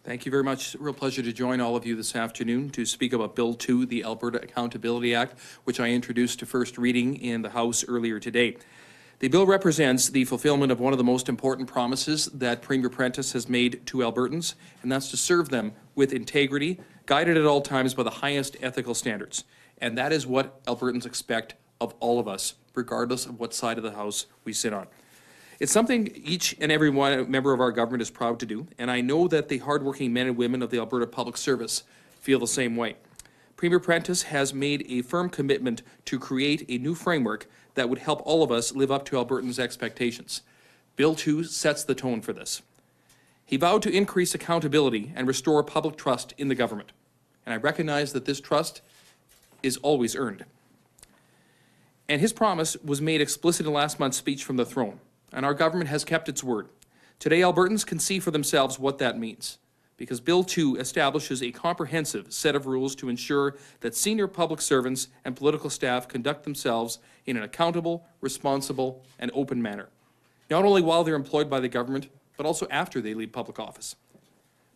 Thank you very much. Real pleasure to join all of you this afternoon to speak about Bill 2, the Alberta Accountability Act, which I introduced to first reading in the House earlier today. The bill represents the fulfillment of one of the most important promises that Premier Prentice has made to Albertans, and that's to serve them with integrity, guided at all times by the highest ethical standards. And that is what Albertans expect of all of us, regardless of what side of the House we sit on. It's something each and every one member of our government is proud to do, and I know that the hardworking men and women of the Alberta Public Service feel the same way. Premier Prentice has made a firm commitment to create a new framework that would help all of us live up to Albertans' expectations. Bill 2 sets the tone for this. He vowed to increase accountability and restore public trust in the government, and I recognize that this trust is always earned. And his promise was made explicit in last month's speech from the throne, and our government has kept its word. Today, Albertans can see for themselves what that means, because Bill 2 establishes a comprehensive set of rules to ensure that senior public servants and political staff conduct themselves in an accountable, responsible, and open manner, not only while they're employed by the government, but also after they leave public office.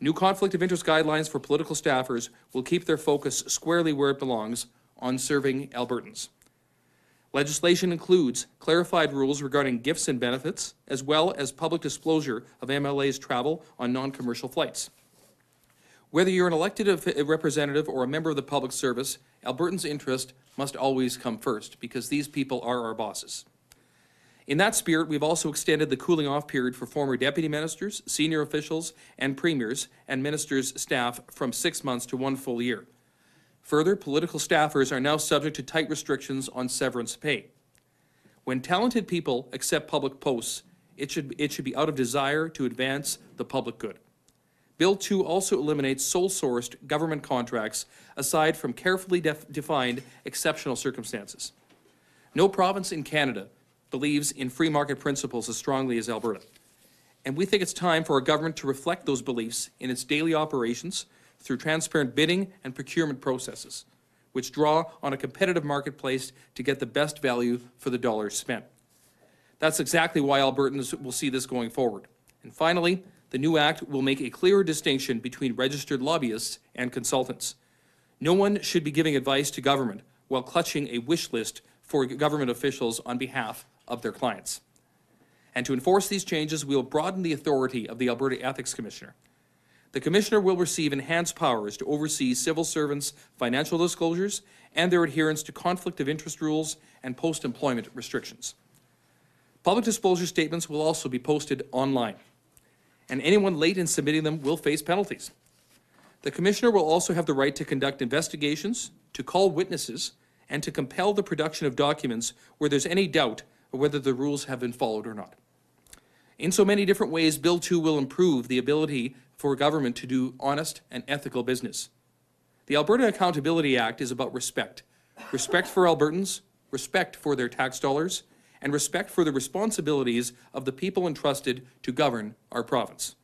New conflict of interest guidelines for political staffers will keep their focus squarely where it belongs, on serving Albertans. Legislation includes clarified rules regarding gifts and benefits, as well as public disclosure of MLA's travel on non-commercial flights. Whether you're an elected representative or a member of the public service, Albertans' interest must always come first, because these people are our bosses. In that spirit, we've also extended the cooling-off period for former deputy ministers, senior officials, and premiers and ministers' staff from 6 months to 1 full year. Further, political staffers are now subject to tight restrictions on severance pay. When talented people accept public posts, it should be out of desire to advance the public good. Bill 2 also eliminates sole-sourced government contracts aside from carefully defined exceptional circumstances. No province in Canada believes in free market principles as strongly as Alberta, and we think it's time for our government to reflect those beliefs in its daily operations through transparent bidding and procurement processes, which draw on a competitive marketplace to get the best value for the dollars spent. That's exactly why Albertans will see this going forward. And finally, the new act will make a clearer distinction between registered lobbyists and consultants. No one should be giving advice to government while clutching a wish list for government officials on behalf of their clients. And to enforce these changes, we will broaden the authority of the Alberta Ethics Commissioner. The Commissioner will receive enhanced powers to oversee civil servants' financial disclosures and their adherence to conflict of interest rules and post-employment restrictions. Public disclosure statements will also be posted online, and anyone late in submitting them will face penalties. The Commissioner will also have the right to conduct investigations, to call witnesses, and to compel the production of documents where there's any doubt of whether the rules have been followed or not. In so many different ways, Bill 2 will improve the ability for government to do honest and ethical business. The Alberta Accountability Act is about respect. Respect for Albertans, respect for their tax dollars, and respect for the responsibilities of the people entrusted to govern our province.